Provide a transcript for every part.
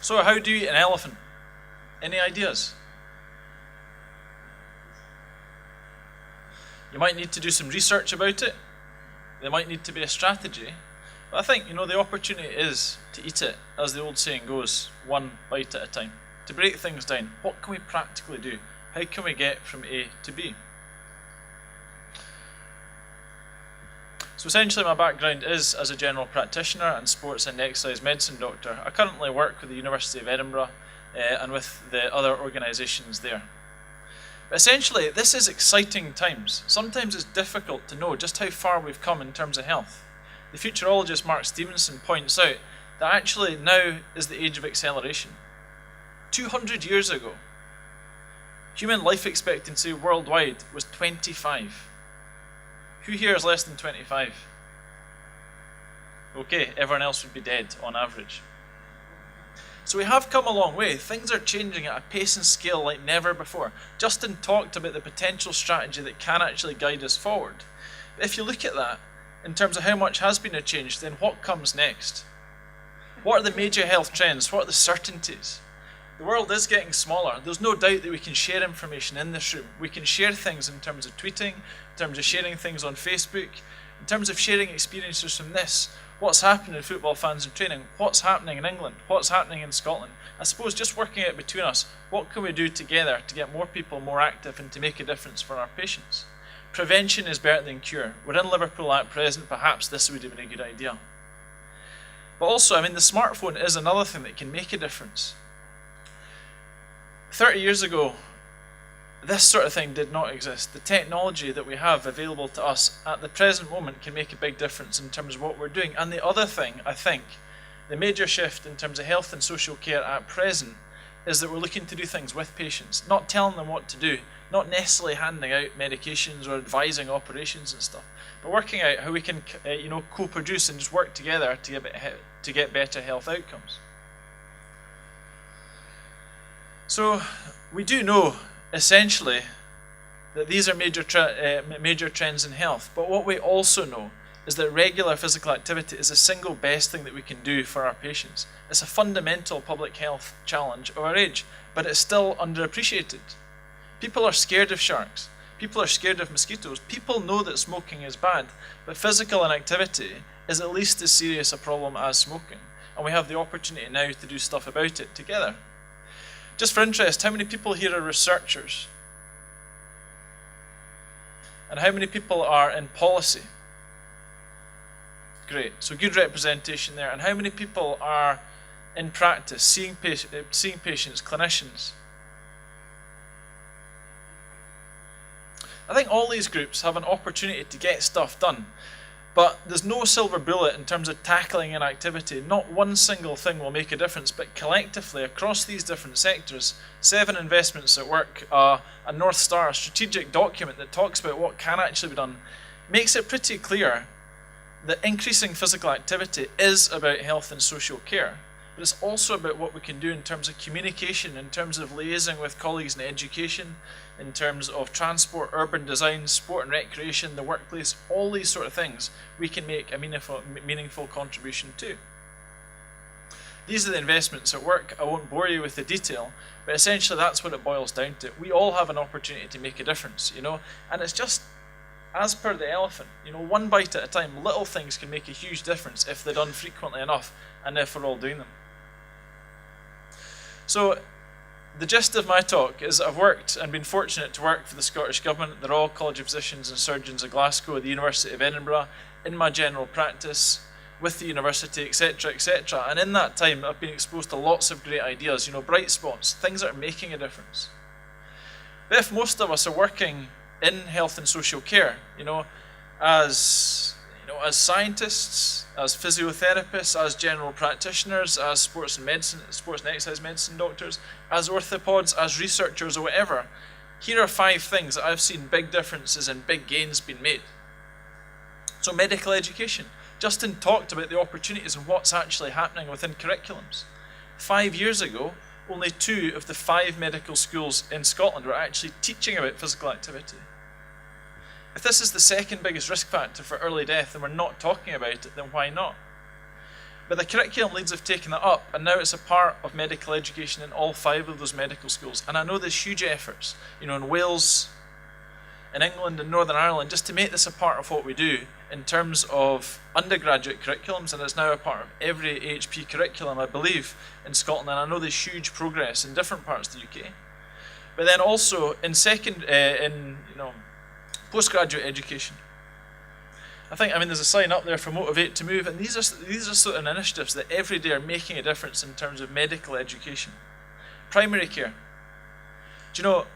So how do you eat an elephant? Any ideas? You might need to do some research about it. There might need to be a strategy. But I think, the opportunity is to eat it, as the old saying goes, one bite at a time. To break things down. What can we practically do? How can we get from A to B? So essentially my background is as a general practitioner and sports and exercise medicine doctor. I currently work with the University of Edinburgh and with the other organisations there. But essentially, this is exciting times. Sometimes it's difficult to know just how far we've come in terms of health. The futurologist Mark Stevenson points out that actually now is the age of acceleration. 200 years ago, human life expectancy worldwide was 25. Who here is less than 25? Okay, everyone else would be dead on average. So we have come a long way. Things are changing at a pace and scale like never before. Justin talked about the potential strategy that can actually guide us forward. But if you look at that, in terms of how much has been changed, then what comes next? What are the major health trends? What are the certainties? The world is getting smaller. There's no doubt that we can share information in this room. We can share things in terms of tweeting, in terms of sharing things on Facebook, in terms of sharing experiences from this. What's happening in football fans and training? What's happening in England? What's happening in Scotland? I suppose just working out between us, what can we do together to get more people more active and to make a difference for our patients? Prevention is better than cure. We're in Liverpool at present, perhaps this would have been a good idea. But also, the smartphone is another thing that can make a difference. 30 years ago, this sort of thing did not exist. The technology that we have available to us at the present moment can make a big difference in terms of what we're doing. And the other thing, I think, the major shift in terms of health and social care at present is that we're looking to do things with patients, not telling them what to do, not necessarily handing out medications or advising operations and stuff, but working out how we can co-produce and just work together to get better health outcomes. So we do know essentially that these are major trends in health, but what we also know is that regular physical activity is the single best thing that we can do for our patients. It's a fundamental public health challenge of our age, but it's still underappreciated. People are scared of sharks. People are scared of mosquitoes. People know that smoking is bad, but physical inactivity is at least as serious a problem as smoking, and we have the opportunity now to do stuff about it together. Just for interest, how many people here are researchers? And how many people are in policy? Great, so good representation there. And how many people are in practice, seeing patients, clinicians? I think all these groups have an opportunity to get stuff done, but there's no silver bullet in terms of tackling inactivity. Not one single thing will make a difference, but collectively across these different sectors, 7 investments at work, a North Star, a strategic document that talks about what can actually be done, makes it pretty clear that increasing physical activity is about health and social care, but it's also about what we can do in terms of communication, in terms of liaising with colleagues in education, in terms of transport, urban design, sport and recreation, the workplace, all these sort of things we can make a meaningful contribution to. These are the investments at work. I won't bore you with the detail, but essentially that's what it boils down to. We all have an opportunity to make a difference, and it's just, as per the elephant, one bite at a time. Little things can make a huge difference if they're done frequently enough and if we're all doing them. So the gist of my talk is I've worked and been fortunate to work for the Scottish Government, the Royal College of Physicians and Surgeons of Glasgow, the University of Edinburgh, in my general practice, with the university, etc., etc. And in that time, I've been exposed to lots of great ideas, bright spots, things that are making a difference. But if most of us are working in health and social care, as scientists, as physiotherapists, as general practitioners, as sports and exercise medicine doctors, as orthopods, as researchers or whatever, here are 5 things that I've seen big differences and big gains being made. So medical education. Justin talked about the opportunities and what's actually happening within curriculums. 5 years ago, only 2 of the 5 medical schools in Scotland were actually teaching about physical activity. If this is the second biggest risk factor for early death and we're not talking about it, then why not? But the curriculum leads have taken that up, and now it's a part of medical education in all 5 of those medical schools. And I know there's huge efforts, in Wales, in England and Northern Ireland, just to make this a part of what we do in terms of undergraduate curriculums, and it's now a part of every AHP curriculum, I believe, in Scotland. And I know there's huge progress in different parts of the UK. But then also in postgraduate education. There's a sign up there for Motivate to Move, and these are sort of initiatives that every day are making a difference in terms of medical education. Primary care. Do you know,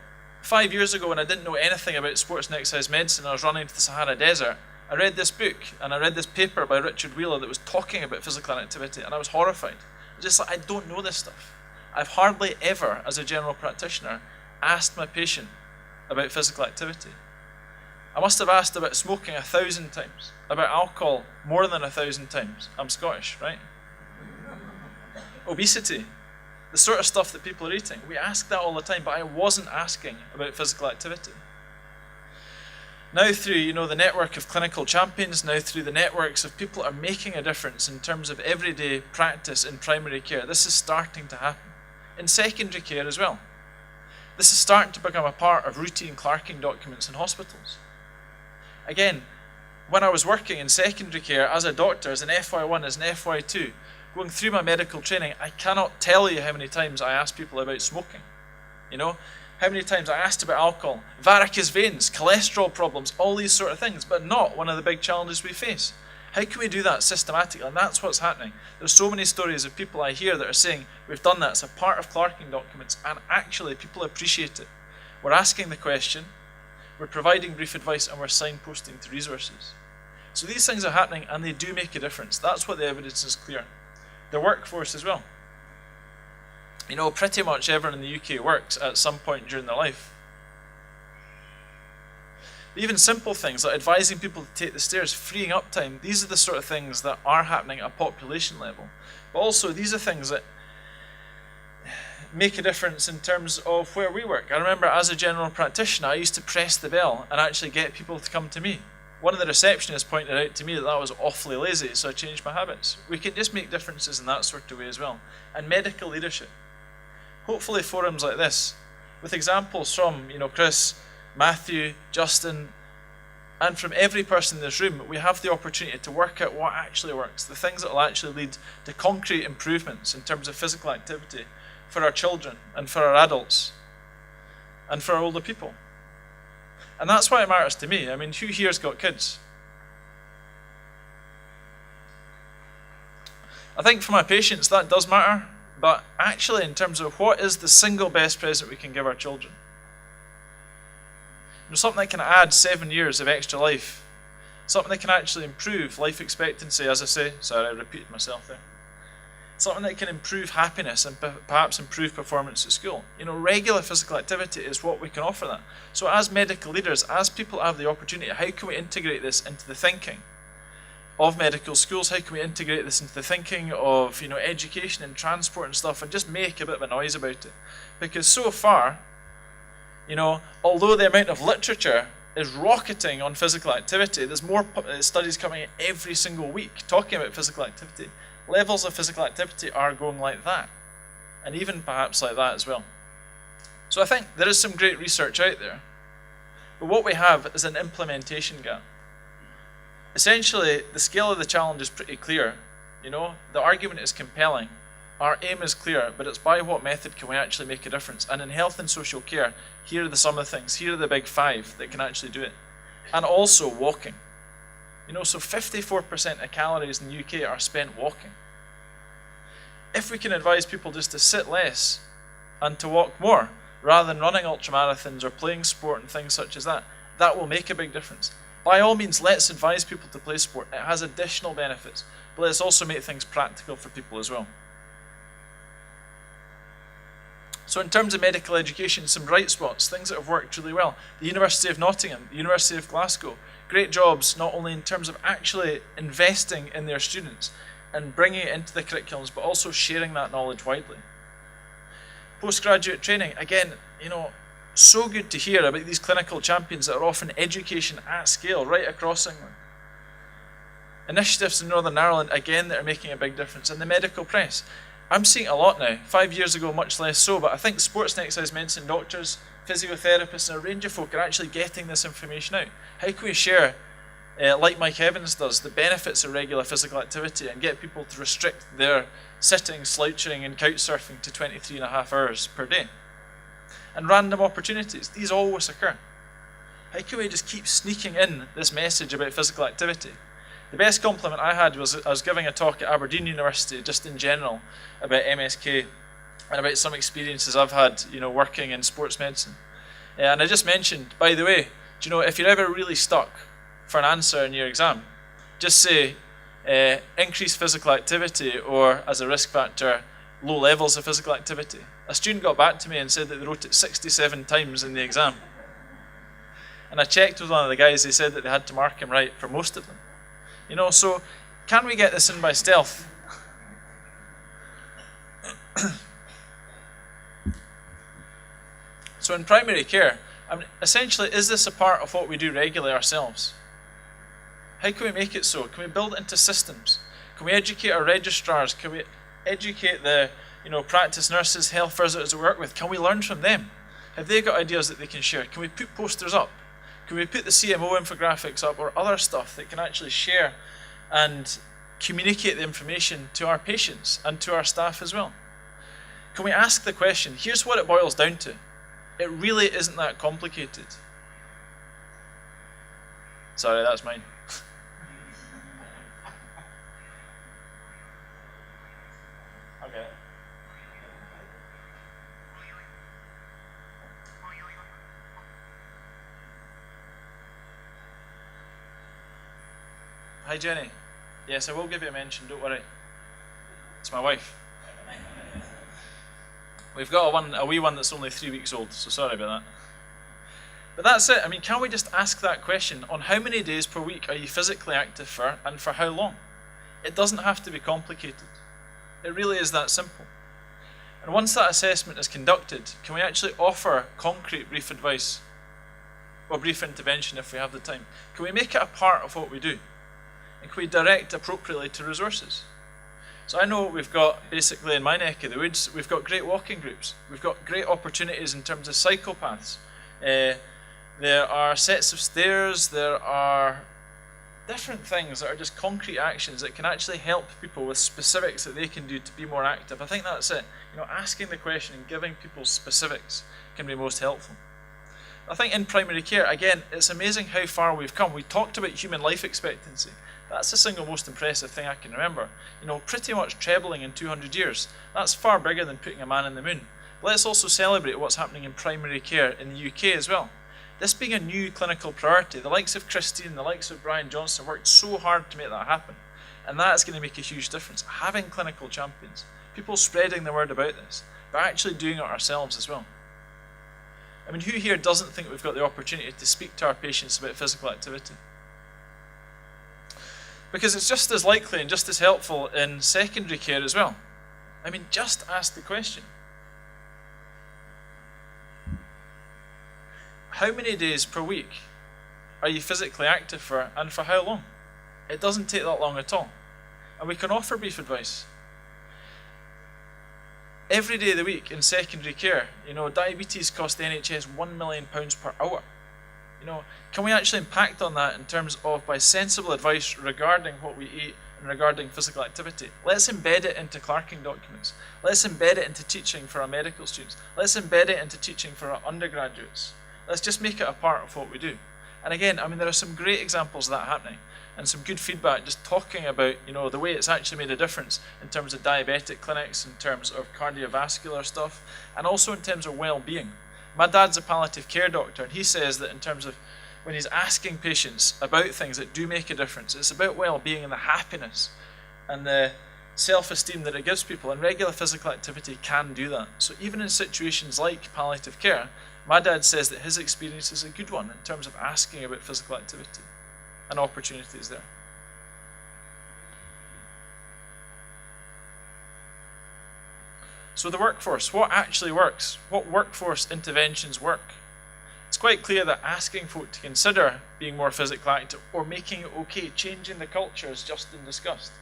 5 years ago when I didn't know anything about sports and exercise medicine, I was running to the Sahara Desert, I read this book and I read this paper by Richard Wheeler that was talking about physical activity, and I was horrified. I was just like, I don't know this stuff. I've hardly ever, as a general practitioner, asked my patient about physical activity. I must have asked about smoking 1,000 times, about alcohol more than 1,000 times. I'm Scottish, right? Obesity, the sort of stuff that people are eating. We ask that all the time, but I wasn't asking about physical activity. Now through, the network of clinical champions, now through the networks of people that are making a difference in terms of everyday practice in primary care, this is starting to happen. In secondary care as well. This is starting to become a part of routine clerking documents in hospitals. Again, when I was working in secondary care as a doctor, as an FY1, as an FY2, going through my medical training, I cannot tell you how many times I asked people about smoking. How many times I asked about alcohol, varicose veins, cholesterol problems, all these sort of things, but not one of the big challenges we face. How can we do that systematically? And that's what's happening. There's so many stories of people I hear that are saying, we've done that, it's a part of clerking documents, and actually people appreciate it. We're asking the question, we're providing brief advice, and we're signposting to resources. So these things are happening, and they do make a difference. That's what the evidence is clear. The workforce as well. Pretty much everyone in the UK works at some point during their life. Even simple things like advising people to take the stairs, freeing up time, these are the sort of things that are happening at a population level. But also, these are things that make a difference in terms of where we work. I remember as a general practitioner, I used to press the bell and actually get people to come to me. One of the receptionists pointed out to me that was awfully lazy, so I changed my habits. We can just make differences in that sort of way as well. And medical leadership. Hopefully forums like this, with examples from, Chris, Matthew, Justin, and from every person in this room, we have the opportunity to work out what actually works, the things that will actually lead to concrete improvements in terms of physical activity for our children and for our adults and for our older people. And that's why it matters to me. Who here's got kids? I think for my patients that does matter, but actually in terms of what is the single best present we can give our children. Something that can add 7 years of extra life. Something that can actually improve life expectancy, as I say. Sorry, I repeated myself there. Something that can improve happiness and perhaps improve performance at school. Regular physical activity is what we can offer that. So as medical leaders, as people have the opportunity, how can we integrate this into the thinking of medical schools? How can we integrate this into the thinking of education and transport and stuff, and just make a bit of a noise about it? Because so far, although the amount of literature is rocketing on physical activity, there's more studies coming every single week talking about physical activity. Levels of physical activity are going like that, and even perhaps like that as well. So I think there is some great research out there, but what we have is an implementation gap. Essentially, the scale of the challenge is pretty clear. The argument is compelling. Our aim is clear, but it's by what method can we actually make a difference? And in health and social care, here are some of the things. Here are the big 5 that can actually do it. And also walking. So 54% of calories in the UK are spent walking. If we can advise people just to sit less and to walk more, rather than running ultramarathons or playing sport and things such as that, that will make a big difference. By all means, let's advise people to play sport. It has additional benefits, but let's also make things practical for people as well. So in terms of medical education, some bright spots, things that have worked really well. The University of Nottingham, the University of Glasgow, great jobs not only in terms of actually investing in their students and bringing it into the curriculums, but also sharing that knowledge widely. Postgraduate training, again, so good to hear about these clinical champions that are offering education at scale right across England. Initiatives in Northern Ireland, again, that are making a big difference. In the medical press, I'm seeing it a lot now. 5 years ago, much less so, but I think sports and exercise medicine doctors, physiotherapists, and a range of folk are actually getting this information out. How can we share, like Mike Evans does, the benefits of regular physical activity and get people to restrict their sitting, slouching, and couch surfing to 23.5 hours per day? And random opportunities, these always occur. How can we just keep sneaking in this message about physical activity? The best compliment I had was I was giving a talk at Aberdeen University, just in general, about MSK and about some experiences I've had, working in sports medicine. And I just mentioned, by the way, if you're ever really stuck for an answer in your exam, just say increased physical activity, or as a risk factor, low levels of physical activity. A student got back to me and said that they wrote it 67 times in the exam. And I checked with one of the guys, they said that they had to mark him right for most of them. So can we get this in by stealth? So in primary care, essentially, is this a part of what we do regularly ourselves? How can we make it so? Can we build it into systems? Can we educate our registrars? Can we educate the practice nurses, health visitors we work with? Can we learn from them? Have they got ideas that they can share? Can we put posters up? Can we put the CMO infographics up, or other stuff that can actually share and communicate the information to our patients and to our staff as well? Can we ask the question, here's what it boils down to. It really isn't that complicated. Sorry, that's mine. Okay. Hi Jenny. Yes, I will give you a mention, don't worry. It's my wife. We've got a wee one that's only 3 weeks old, so sorry about that. But that's it. Can we just ask that question? On how many days per week are you physically active for, and for how long? It doesn't have to be complicated. It really is that simple. And once that assessment is conducted, can we actually offer concrete brief advice, or brief intervention if we have the time? Can we make it a part of what we do? And can we direct appropriately to resources? So I know we've got, basically in my neck of the woods, we've got great walking groups. We've got great opportunities in terms of cycle paths. There are sets of stairs, there are different things that are just concrete actions that can actually help people with specifics that they can do to be more active. I think that's it. Asking the question and giving people specifics can be most helpful. I think in primary care, again, it's amazing how far we've come. We talked about human life expectancy. That's the single most impressive thing I can remember. Pretty much trebling in 200 years. That's far bigger than putting a man in the moon. Let's also celebrate what's happening in primary care in the UK as well. This being a new clinical priority, the likes of Christine, the likes of Brian Johnson worked so hard to make that happen. And that is going to make a huge difference. Having clinical champions, people spreading the word about this, but actually doing it ourselves as well. Who here doesn't think we've got the opportunity to speak to our patients about physical activity? Because it's just as likely and just as helpful in secondary care as well. Just ask the question. How many days per week are you physically active for, and for how long? It doesn't take that long at all. And we can offer brief advice. Every day of the week in secondary care, diabetes costs the NHS £1 million per hour. Can we actually impact on that in terms of by sensible advice regarding what we eat and regarding physical activity? Let's embed it into clerking documents. Let's embed it into teaching for our medical students. Let's embed it into teaching for our undergraduates. Let's just make it a part of what we do. And again, there are some great examples of that happening and some good feedback just talking about, the way it's actually made a difference in terms of diabetic clinics, in terms of cardiovascular stuff, and also in terms of well-being. My dad's a palliative care doctor, and he says that in terms of when he's asking patients about things that do make a difference, it's about well-being and the happiness and the self-esteem that it gives people, and regular physical activity can do that. So even in situations like palliative care, my dad says that his experience is a good one in terms of asking about physical activity and opportunities there. So the workforce, what actually works? What workforce interventions work? It's quite clear that asking folk to consider being more physically active or making it okay, changing the culture as Justin discussed,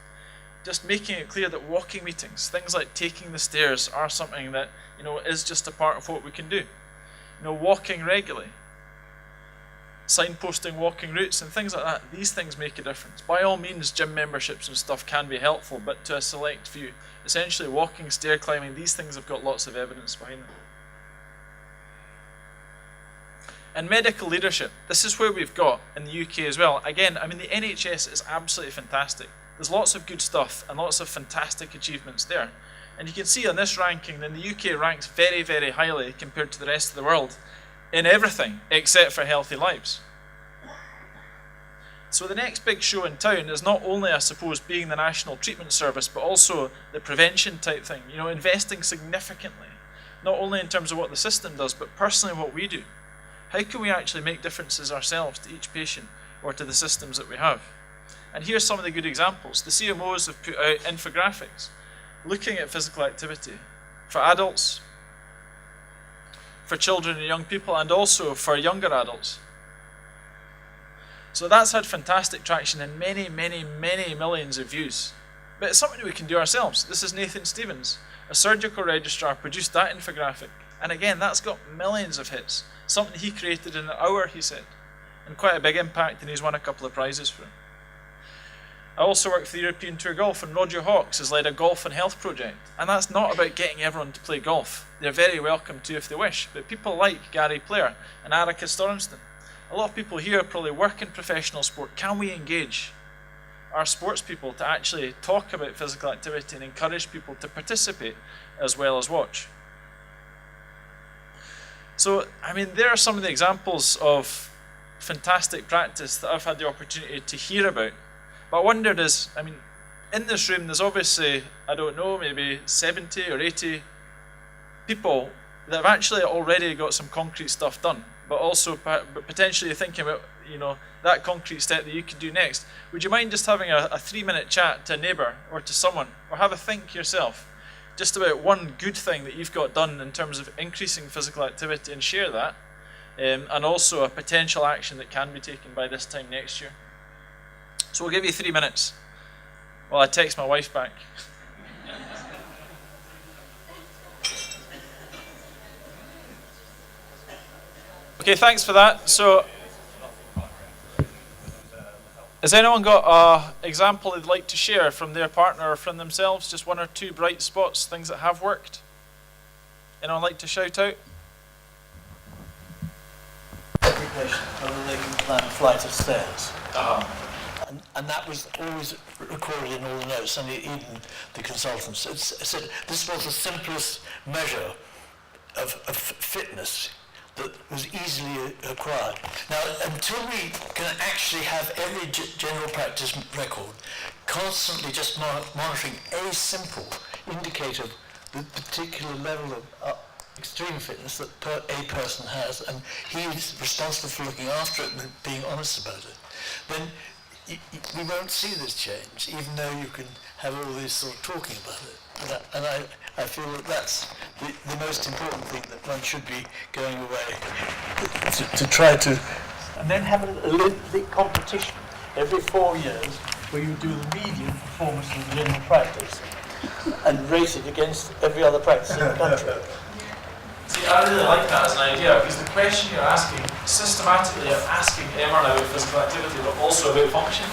just making it clear that walking meetings, things like taking the stairs, are something that, you know, is just a part of what we can do. You know, walking regularly, signposting walking routes and things like that, these things make a difference. By all means, gym memberships and stuff can be helpful, but to a select few. Essentially, walking, stair climbing, these things have got lots of evidence behind them. And medical leadership, this is where we've got in the UK as well. Again, I mean, the NHS is absolutely fantastic. There's lots of good stuff and lots of fantastic achievements there. And you can see on this ranking that the UK ranks very, very highly compared to the rest of the world in everything except for healthy lives. So the next big show in town is not only, I suppose, being the National Treatment Service, but also the prevention type thing. You know, investing significantly, not only in terms of what the system does, but personally what we do. How can we actually make differences ourselves to each patient or to the systems that we have? And here's some of the good examples. The CMOs have put out infographics looking at physical activity for adults, for children and young people, and also for younger adults. So that's had fantastic traction and many, many, many millions of views. But it's something we can do ourselves. This is Nathan Stevens, a surgical registrar, produced that infographic. And again, that's got millions of hits. Something he created in an hour, he said. And quite a big impact, and he's won a couple of prizes for it. I also work for the European Tour Golf, and Roger Hawkes has led a golf and health project. And that's not about getting everyone to play golf. They're very welcome to if they wish. But people like Gary Player and Arika Stormston, a lot of people here probably work in professional sport. Can we engage our sports people to actually talk about physical activity and encourage people to participate as well as watch? So, I mean, there are some of the examples of fantastic practice that I've had the opportunity to hear about. But I wondered is, I mean, in this room there's obviously, I don't know, maybe 70 or 80 people that have actually already got some concrete stuff done, but also potentially thinking about, you know, that concrete step that you could do next. Would you mind just having a 3-minute chat to a neighbour or to someone, or have a think yourself, just about one good thing that you've got done in terms of increasing physical activity, and share that, and also a potential action that can be taken by this time next year. So we'll give you 3 minutes while I text my wife back. Okay, thanks for that. So, has anyone got an example they'd like to share from their partner or from themselves? Just 1 or 2 bright spots, things that have worked? Anyone like to shout out? Every patient, whether they can climb a flight of stairs. And that was always recorded in all the notes, and even the consultants. Said this was the simplest measure of fitness that was easily acquired. Now, until we can actually have every general practice record constantly just monitoring a simple indicator of the particular level of extreme fitness that a person has, and he is responsible for looking after it and being honest about it, then we won't see this change, even though you can have all this sort of talking about it. And I feel that that's the most important thing that one should be going away to try to. And then have a Olympic competition every 4 years where you do the median performance of the general practice and rate it against every other practice in the country. See, I really like that as an idea, because the question you're asking, systematically you're asking everyone about physical activity, but also about function.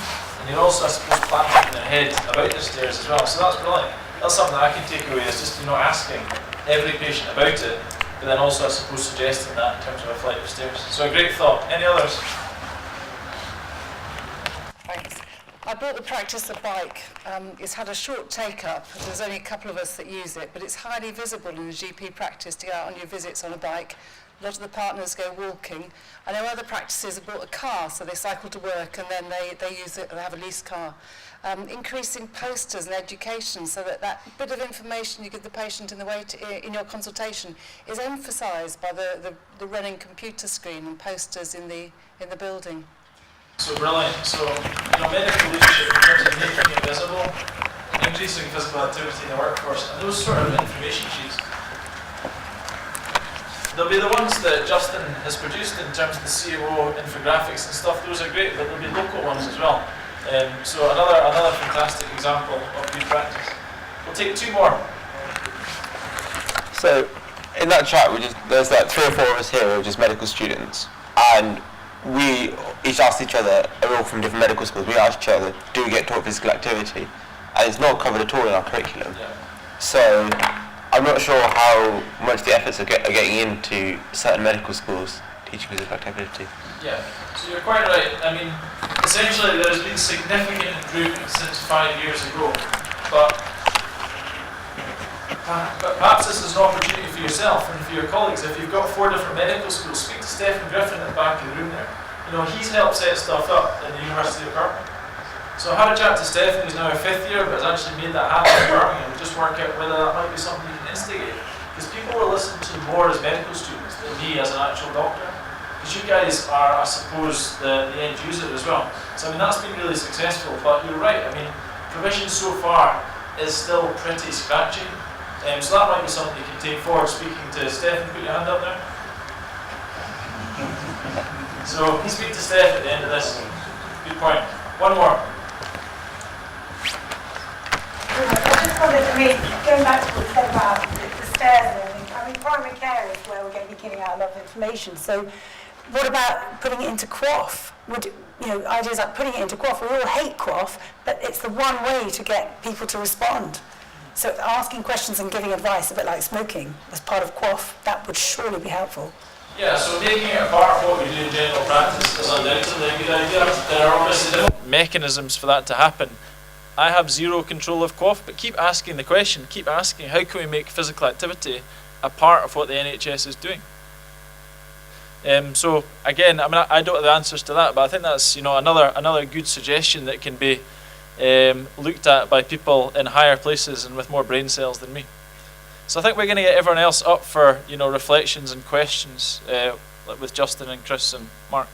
And you're also, I suppose, planting in their head about the stairs as well. So that's brilliant. That's something that I can take away, is just, you know, asking every patient about it, but then also, I suppose, suggesting that in terms of a flight of stairs. So a great thought. Any others? Thanks. I bought the practice a bike. It's had a short take-up. There's only a couple of us that use it, but it's highly visible in the GP practice to go out on your visits on a bike. A lot of the partners go walking. I know other practices have bought a car, so they cycle to work and then they use it, they have a leased car. Increasing posters and education so that bit of information you give the patient in your consultation is emphasised by the running computer screen and posters in the building. So brilliant. So, you know, medical leadership in terms of making it visible, increasing physical activity in the workforce, and those sort of information sheets. there'll be the ones that Justin has produced in terms of the CMO infographics and stuff. Those are great, but there'll be local ones as well. So another fantastic example of good practice. We'll take 2 more. So in that chat, there's like 3 or 4 of us here who are just medical students, and we each asked each other, we're all from different medical schools, we asked each other, do we get taught physical activity? And it's not covered at all in our curriculum. Yeah. So I'm not sure how much the efforts are getting into certain medical schools teaching physical activity. Yeah, so you're quite right. I mean, essentially there's been significant improvement since 5 years ago, but perhaps this is an opportunity for yourself and for your colleagues. If you've got 4 different medical schools, speak to Stephen Griffin at the back of the room there. You know, he's helped set stuff up in the University of Birmingham. So I had a chat to Stephen, who's now a 5th year, but has actually made that happen in Birmingham, and just work out whether that might be something you can instigate. Because people will listen to more as medical students than me as an actual doctor. Because you guys are, I suppose, the end user as well. So I mean, that's been really successful, but you're right. I mean, provision so far is still pretty scratchy. So that might be something you can take forward. Speaking to Stephen, put your hand up there. So speak to Steph at the end of this. Good point. One more. I just wondered, I mean, going back to what you said about the stairs and everything, I mean, primary care is where we're going to be giving out a lot of information. So what about putting it into QOF? Ideas like putting it into QOF, we all hate QOF, but it's the one way to get people to respond. So asking questions and giving advice, a bit like smoking, as part of QOF, that would surely be helpful. Yeah, so making it a part of what we do in general practice is undoubtedly a good idea. There are obviously different mechanisms for that to happen. I have zero control of QOF, but keep asking the question, keep asking how can we make physical activity a part of what the NHS is doing. So again, I mean, I don't have the answers to that, but I think that's another good suggestion that can be looked at by people in higher places and with more brain cells than me. So I think we're going to get everyone else up for reflections and questions with Justin and Chris and Mark.